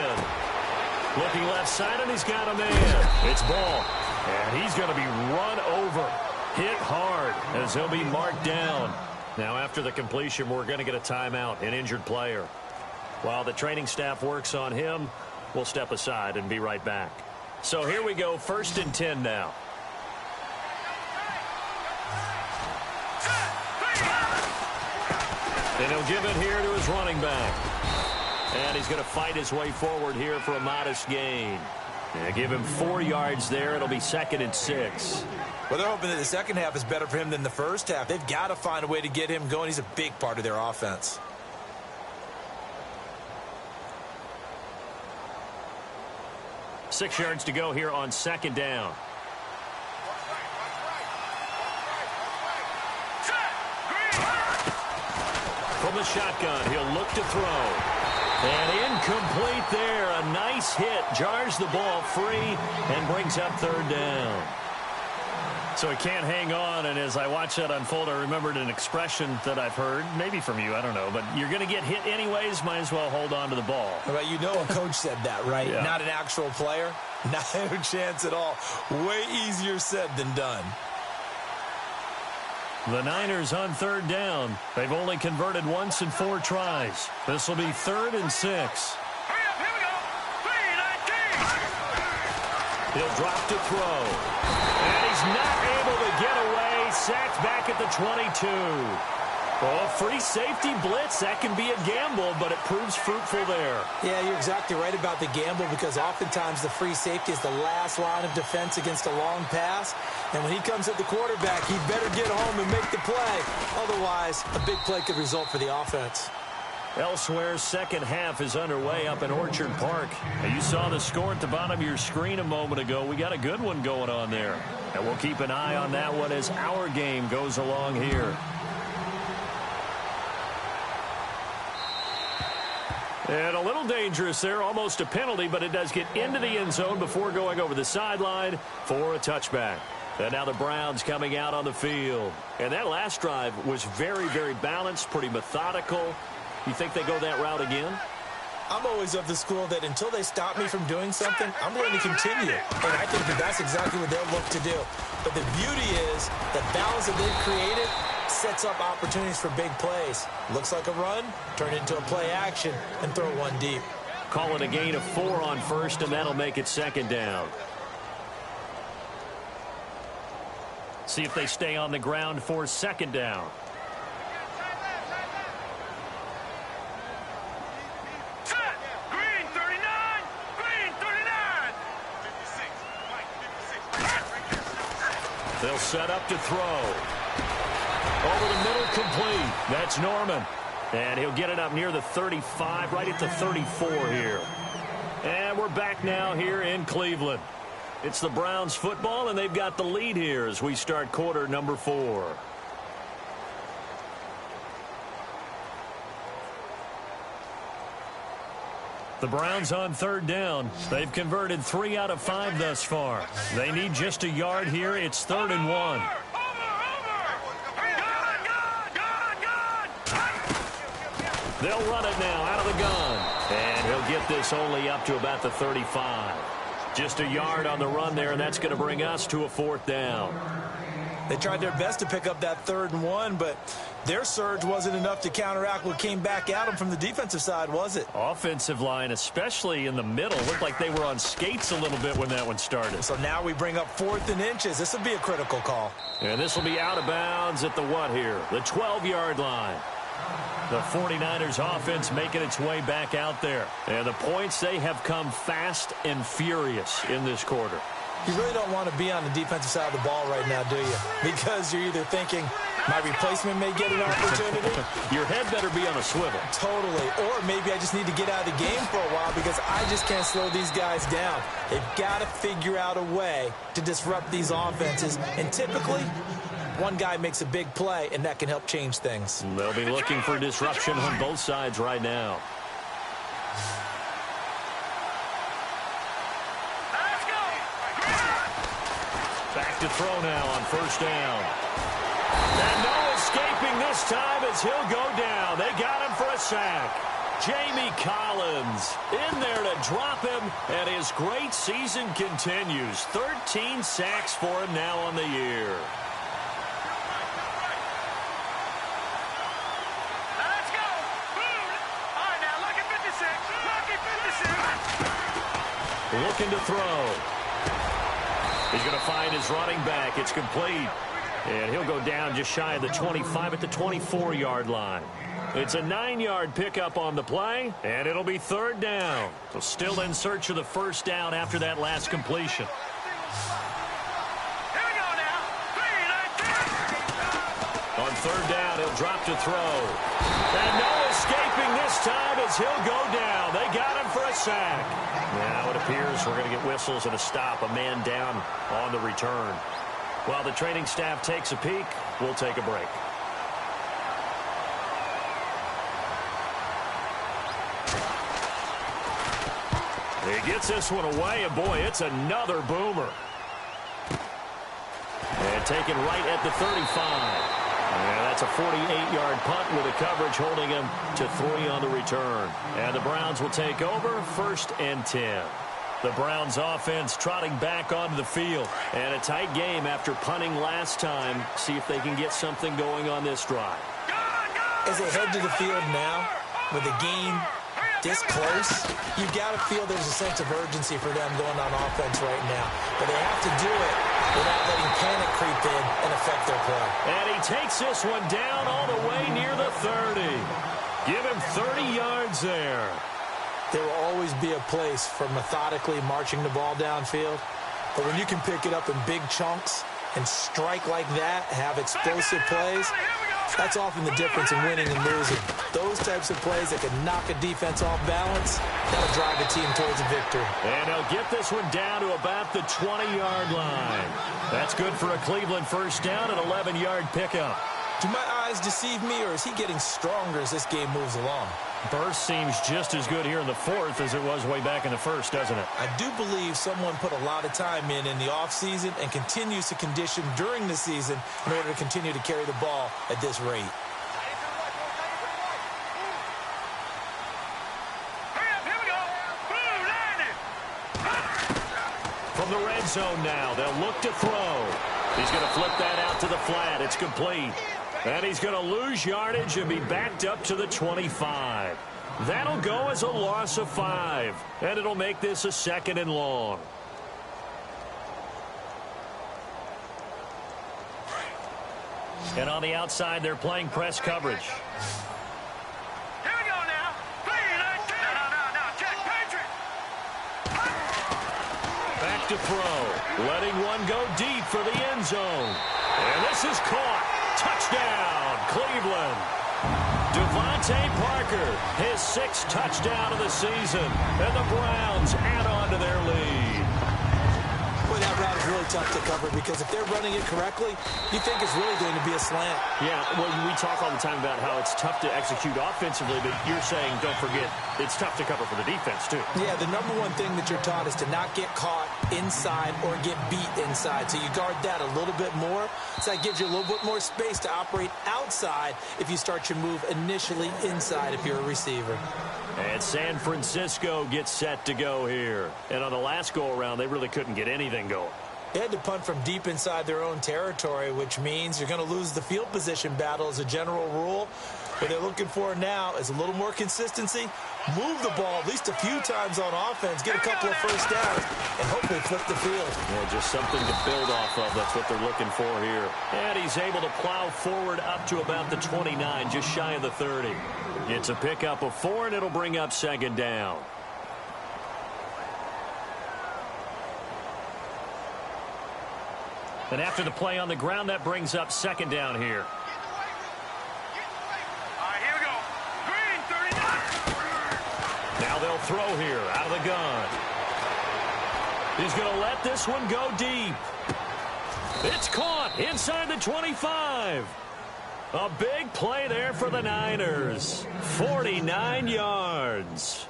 B: Looking left side, and he's got a man. It's ball. And he's going to be run over. Hit hard as he'll be marked down. Now after the completion, we're going to get a timeout, an injured player. While the training staff works on him, we'll step aside and be right back. So here we go, 1st and 10 now. And he'll give it here to his running back. And he's going to fight his way forward here for a modest gain. Yeah, give him 4 yards there. It'll be 2nd and 6.
C: Well, they're hoping that the second half is better for him than the first half. They've got to find a way to get him going. He's a big part of their offense.
B: Six yards to go here on 2nd down. From the shotgun, he'll look to throw. And incomplete there. A nice hit. Jars the ball free and brings up 3rd down. So he can't hang on, and as I watch that unfold, I remembered an expression that I've heard, maybe from you, I don't know, but you're going to get hit anyways, might as well hold on to the ball.
C: Well, you know a coach said that, right?
B: Yeah. Not
C: an actual player. Not a chance at all. Way easier said than done.
B: The Niners on 3rd down. They've only converted once in 4 tries. This will be 3rd and 6.
D: Hurry up, here we go. 3-19.
B: He'll drop to throw. And he's not able to get away. Sacked back at the 22. Oh, free safety blitz. That can be a gamble, but it proves fruitful there.
C: Yeah, you're exactly right about the gamble because oftentimes the free safety is the last line of defense against a long pass. And when he comes at the quarterback, he better get home and make the play. Otherwise, a big play could result for the offense.
B: Elsewhere, second half is underway up in Orchard Park. And you saw the score at the bottom of your screen a moment ago. We got a good one going on there. And we'll keep an eye on that one as our game goes along here. And a little dangerous there, almost a penalty, but it does get into the end zone before going over the sideline for a touchback. And now the Browns coming out on the field. And that last drive was very, very balanced, pretty methodical. You think they go that route again?
C: I'm always of the school that until they stop me from doing something, I'm going to continue. And I think that that's exactly what they'll look to do. But the beauty is the balance that they've created sets up opportunities for big plays. Looks like a run, turn it into a play action, and throw one deep.
B: Call it a gain of 4 on 1st, and that'll make it 2nd down. See if they stay on the ground for 2nd down.
D: Set. Green 39. Green 39. 56.
B: They'll set up to throw. Over the middle, complete. That's Norman. And he'll get it up near the 35, right at the 34 here. And we're back now here in Cleveland. It's the Browns football, and they've got the lead here as we start quarter number 4. The Browns on 3rd down. They've converted 3 out of 5 thus far. They need just a yard here. It's 3rd and 1. They'll run it now out of the gun. And he'll get this only up to about the 35. Just a yard on the run there, and that's going to bring us to a 4th down.
C: They tried their best to pick up that 3rd and 1, but their surge wasn't enough to counteract what came back at them from the defensive side, was it?
B: Offensive line, especially in the middle, looked like they were on skates a little bit when that one started.
C: So now we bring up 4th and inches. This will be a critical call.
B: And this will be out of bounds at the what here? The 12-yard line. The 49ers offense making its way back out there. And the points, they have come fast and furious in this quarter.
C: You really don't want to be on the defensive side of the ball right now, do you? Because you're either thinking, my replacement may get an opportunity.
B: Your head better be on a swivel.
C: Totally. Or maybe I just need to get out of the game for a while because I just can't slow these guys down. They've got to figure out a way to disrupt these offenses. And typically, one guy makes a big play, and that can help change things.
B: They'll be looking for disruption on both sides right now. Back to throw now on 1st down. And no escaping this time as he'll go down. They got him for a sack. Jamie Collins in there to drop him, and his great season continues. 13 sacks for him now on the year. Looking to throw. He's going to find his running back. It's complete. And he'll go down just shy of the 25 at the 24-yard line. It's a 9-yard pickup on the play, and it'll be 3rd down. So still in search of the first down after that last completion.
D: Here we go now. 3, 9, 10.
B: On 3rd down, he'll drop to throw. And no escaping this time as he'll go down. They got him for a sack. Now it appears we're going to get whistles and a stop. A man down on the return. While the training staff takes a peek, we'll take a break. He gets this one away, and boy, it's another boomer. And taken right at the 35. Yeah, that's a 48-yard punt with the coverage holding him to 3 on the return. And the Browns will take over 1st and 10. The Browns offense trotting back onto the field. And a tight game after punting last time. See if they can get something going on this drive.
C: As they head to the field now, with the game this close, you've got to feel there's a sense of urgency for them going on offense right now. But they have to do it without letting panic creep in and affect their play.
B: And he takes this one down all the way near the 30. Give him 30 yards there.
C: There will always be a place for methodically marching the ball downfield. But when you can pick it up in big chunks and strike like that, have explosive plays, that's often the difference in winning and losing. Those types of plays that can knock a defense off balance, that'll drive a team towards a victory.
B: And he'll get this one down to about the 20-yard line. That's good for a Cleveland first down, an 11-yard pickup.
C: Do my eyes deceive me, or is he getting stronger as this game moves along?
B: Burst seems just as good here in the 4th as it was way back in the 1st, doesn't it?
C: I do believe someone put a lot of time in the offseason and continues to condition during the season in order to continue to carry the ball at this rate.
D: Here we go. Boom, landed.
B: From the red zone now, they'll look to throw. He's going to flip that out to the flat. It's complete. And he's going to lose yardage and be backed up to the 25. That'll go as a loss of 5. And it'll make this a 2nd and long. And on the outside, they're playing press coverage.
D: Here we go now. 3, 9, 10. No. Check. Patriot.
B: Back to throw. Letting one go deep for the end zone. And this is caught. Touchdown, Cleveland. Devontae Parker, his 6th touchdown of the season. And the Browns add on to their lead.
C: Boy, that route is really tough to cover because if they're running it correctly, you think it's really going to be a slant.
B: Yeah, well, we talk all the time about how it's tough to execute offensively, but you're saying, don't forget, it's tough to cover for the defense, too.
C: Yeah, the number one thing that you're taught is to not get caught inside or get beat inside. So you guard that a little bit more. So that gives you a little bit more space to operate outside if you start your move initially inside if you're a receiver.
B: And San Francisco gets set to go here. And on the last go-around, they really couldn't get anything going.
C: They had to punt from deep inside their own territory, which means you're going to lose the field position battle as a general rule. What they're looking for now is a little more consistency, move the ball at least a few times on offense, get a couple of first downs, and hopefully flip the field.
B: Yeah, just something to build off of. That's what they're looking for here. And he's able to plow forward up to about the 29, just shy of the 30. It's a pickup of 4, and it'll bring up 2nd down. And after the play on the ground, that brings up 2nd down here.
D: All right, here we go. Green, 39.
B: Now they'll throw here out of the gun. He's going to let this one go deep. It's caught inside the 25. A big play there for the Niners. 49 yards.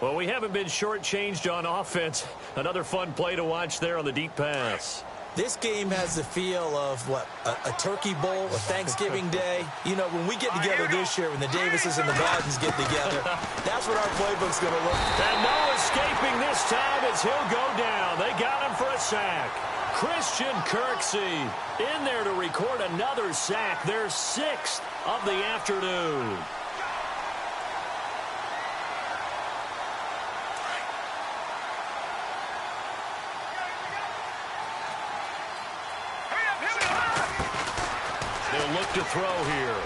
B: Well, we haven't been shortchanged on offense. Another fun play to watch there on the deep pass.
C: This game has the feel of, what, a turkey bowl, a Thanksgiving day. You know, when we get together this year, when the Davises and the Gardens get together, that's what our playbook's going to look like.
B: And no escaping this time as he'll go down. They got him for a sack. Christian Kirksey in there to record another sack, their 6th of the afternoon. They'll look to throw here.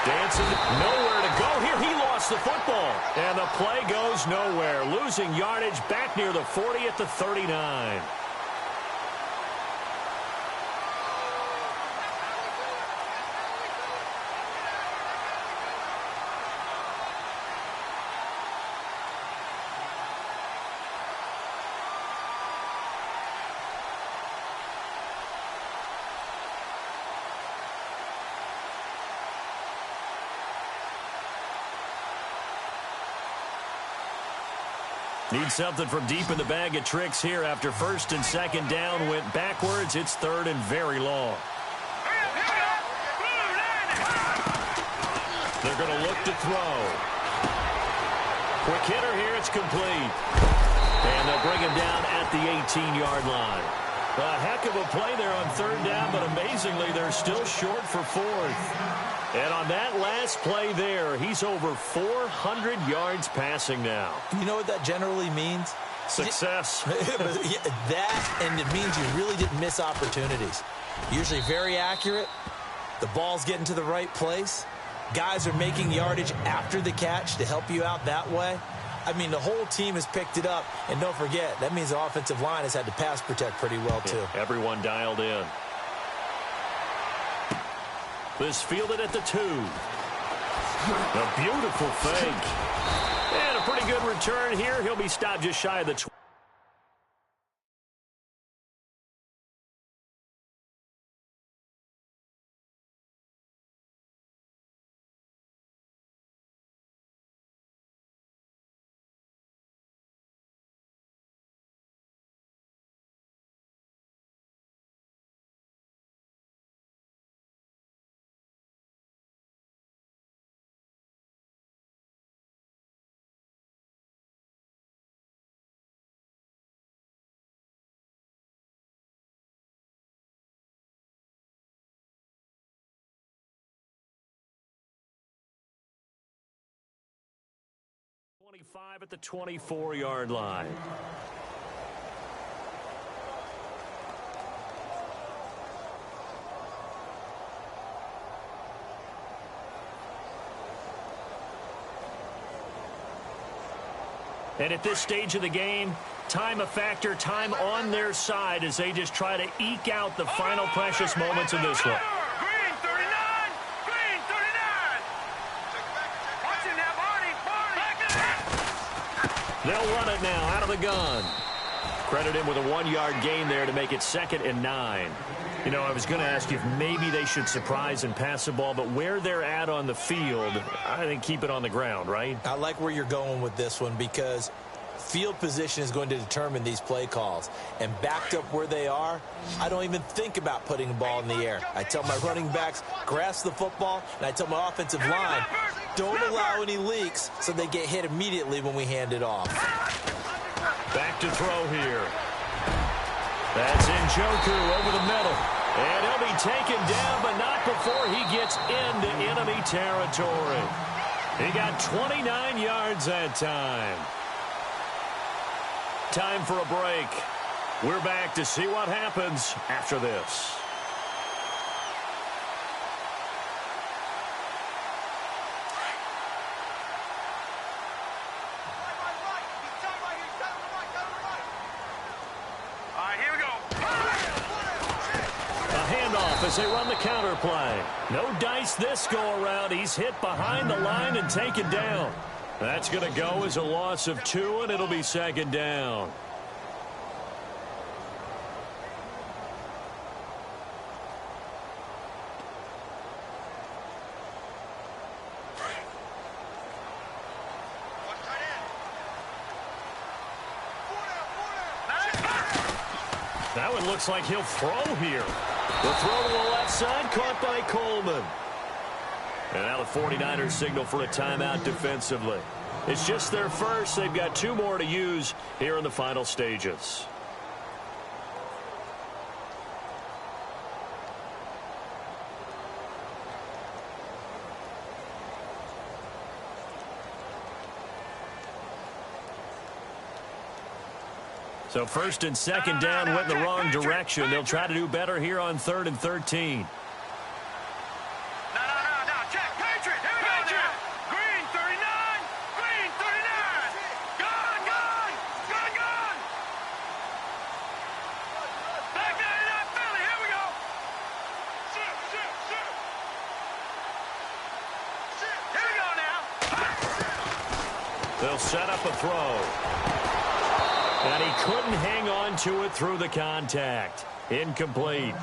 B: Dancing, nowhere to go here. He lost the football. And the play goes nowhere. Losing yardage back near the 40 at the 39. Need something from deep in the bag of tricks here after first and second down went backwards. It's third and very long. They're going to look to throw. Quick hitter here. It's complete. And they'll bring him down at the 18-yard line. A heck of a play there on third down, but amazingly, they're still short for fourth. And on that last play there, he's over 400 yards passing now.
C: You know what that generally means?
B: Success.
C: That, and it means you really didn't miss opportunities. Usually very accurate. The ball's getting to the right place. Guys are making yardage after the catch to help you out that way. I mean, the whole team has picked it up. And don't forget, that means the offensive line has had to pass protect pretty well, too.
B: Yeah, everyone dialed in. This fielded at the 2. A beautiful fake. And a pretty good return here. He'll be stopped just shy of the 20. At the 24-yard line. And at this stage of the game, time a factor, time on their side as they just try to eke out the final precious moments of this one. They'll run it now out of the gun. Credit him with a 1-yard gain there to make it 2nd and 9. You know, I was going to ask you if maybe they should surprise and pass the ball, but where they're at on the field, I think keep it on the ground, right?
C: I like where you're going with this one because field position is going to determine these play calls. And backed up where they are, I don't even think about putting the ball in the air. I tell my running backs, grasp the football, and I tell my offensive line, don't allow any leaks so they get hit immediately when we hand it off.
B: Back to throw here. That's Njoku over the middle. And he'll be taken down, but not before he gets into enemy territory. He got 29 yards that time. Time for a break. We're back to see what happens after this. As they run the counter play. No dice this go-around. He's hit behind the line and taken down. That's going to go as a loss of 2, and it'll be 2nd down. That one looks like he'll throw here. The throw to the left side, caught by Coleman. And now the 49ers signal for a timeout defensively. It's just their first. They've got 2 more to use here in the final stages. So 1st and 2nd down went in the wrong direction. They'll try to do better here on 3rd and 13.
D: No, check, Patriot.
B: They'll set up a throw. And he couldn't hang on to it through the contact. Incomplete.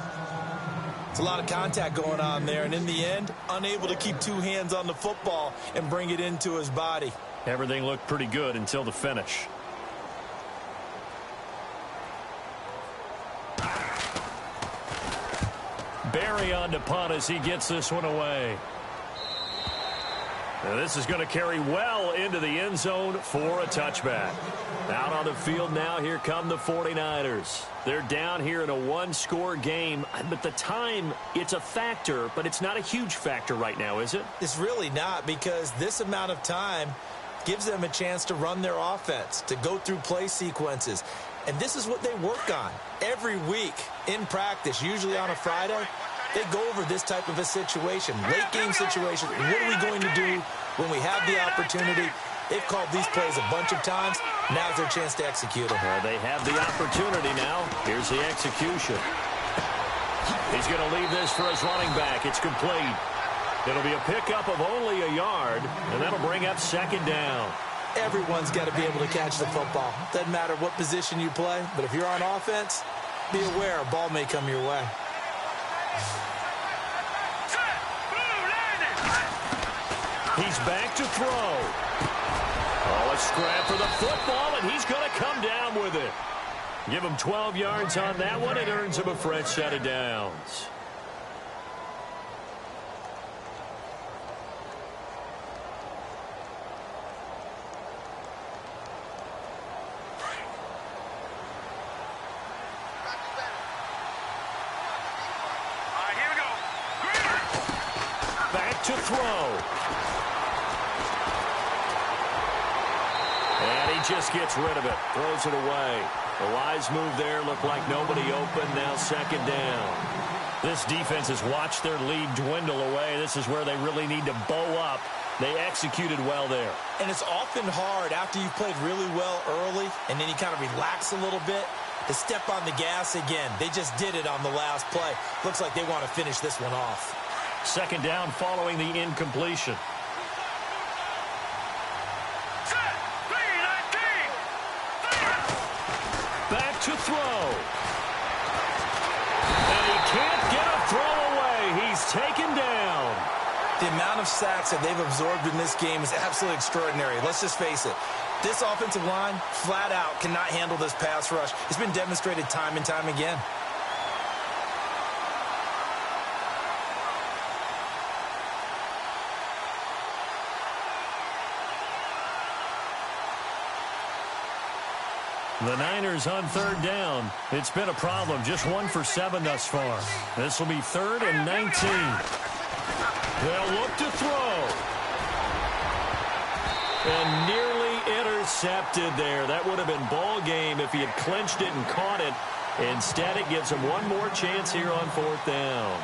C: It's a lot of contact going on there, and in the end, unable to keep two hands on the football and bring it into his body.
B: Everything looked pretty good until the finish. Barry on to punt as he gets this one away. Now this is going to carry well into the end zone for a touchback. Out on the field now, here come the 49ers. They're down here in a one-score game, but the time, it's a factor, but it's not a huge factor right now, is it?
C: It's really not, because this amount of time gives them a chance to run their offense, to go through play sequences. And this is what they work on every week in practice, usually on a Friday. They go over this type of a situation, late-game situation. What are we going to do when we have the opportunity? They've called these plays a bunch of times. Now's their chance to execute them.
B: They have the opportunity now. Here's the execution. He's going to leave this for his running back. It's complete. It'll be a pickup of only a yard, and that'll bring up second down.
C: Everyone's got to be able to catch the football. Doesn't matter what position you play, but if you're on offense, be aware a ball may come your way.
B: He's back to throw. Oh, a scrap for the football, and he's going to come down with it. Give him 12 yards on that one. It earns him a fresh set of downs. Back to throw. And he just gets rid of it. Throws it away. The wise move there. Looked like nobody open. Now second down. This defense has watched their lead dwindle away. This is where they really need to bow up. They executed well there.
C: And it's often hard after you've played really well early and then you kind of relax a little bit to step on the gas again. They just did it on the last play. Looks like they want to finish this one off.
B: Second down following the incompletion. Back to throw. And he can't get a throw away. He's taken down.
C: The amount of sacks that they've absorbed in this game is absolutely extraordinary. Let's just face it. This offensive line, flat out, cannot handle this pass rush. It's been demonstrated time and time again.
B: The Niners on third down. It's been a problem. Just 1 for 7 thus far. This will be 3rd and 19. They'll look to throw. And nearly intercepted there. That would have been ball game if he had clinched it and caught it. Instead, it gives him one more chance here on 4th down.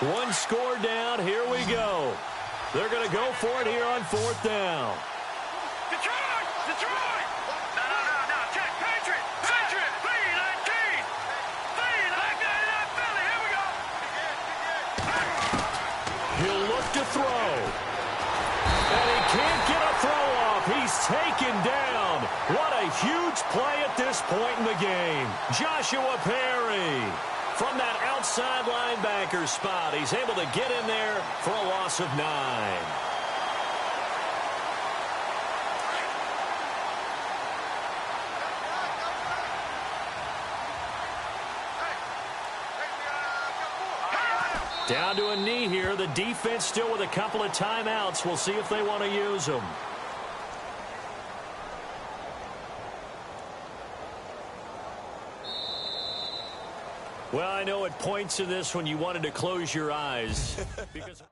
B: One score down. Here we go. They're going to go for it here on 4th down.
D: Detroit! Detroit! No. Check. Patriot! Patriot! B-19! B-19! Philly! Here we go!
B: He'll look to throw. And he can't get a throw off. He's taken down. What a huge play at this point in the game. Joshua Perry. From that outside linebacker spot, he's able to get in there for a loss of 9. Down to a knee here. The defense still with a couple of timeouts. We'll see if they want to use them. Well, I know at points in this when you wanted to close your eyes. Because